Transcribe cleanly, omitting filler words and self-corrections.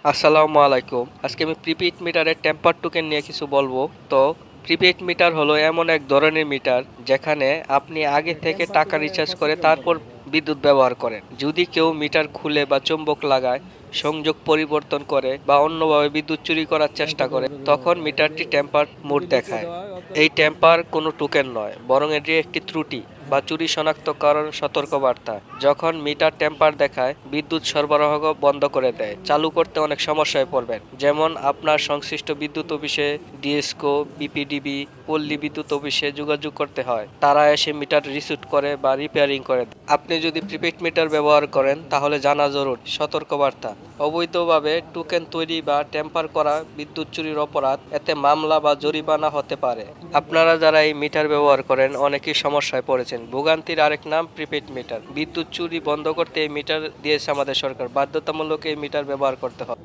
আসসালামু আলাইকুম। আজকে আমি প্রিপেইড মিটারের টেম্পার টোকেন নিয়ে কিছু বলবো। তো প্রিপেইড মিটার হলো এমন এক ধরনের মিটার যেখানে আপনি আগে থেকে টাকা রিচার্জ করে তারপর বিদ্যুৎ ব্যবহার করেন। যদি কেউ মিটার খুলে বা চুম্বক লাগায়, সংযোগ পরিবর্তন করে বা অন্যভাবে বিদ্যুৎ চুরি করার চেষ্টা করে, তখন মিটারটি টেম্পার মোড দেখায়। এই টেম্পার কোনো টোকেন নয়, বরং এটি একটি ত্রুটি বা চুরি শনাক্তকরণ সতর্কবার্তা। যখন মিটার টেম্পার দেখায়, বিদ্যুৎ সরবরাহ বন্ধ করে দেয়। চালু করতে অনেক সমস্যায় পড়বেন, যেমন আপনার সংশ্লিষ্ট বিদ্যুৎ অফিসে, ডিএসকো, বিপিডিবি, পল্লী বিদ্যুৎ অফিসে যোগাযোগ করতে হয়। তারা এসে মিটার রিসেট করে বা রিপেয়ারিং করে দেয়। আপনি যদি প্রিপেইড মিটার ব্যবহার করেন তাহলে জানা জরুরি সতর্কবার্তা। অবৈধভাবে টোকেন তৈরি বা টেম্পার করা বিদ্যুৎ চুরির অপরাধ। এতে মামলা বা জরিমানা হতে পারে। আপনারা যারা এই মিটার ব্যবহার করেন অনেকেই সমস্যায় পড়েছেন। ভোগান্তির আরেক নাম প্রিপেইড মিটার। বিদ্যুৎ চুরি বন্ধ করতে এই মিটার দিয়েছে আমাদের সরকার। বাধ্যতামূলক এই মিটার ব্যবহার করতে হবে।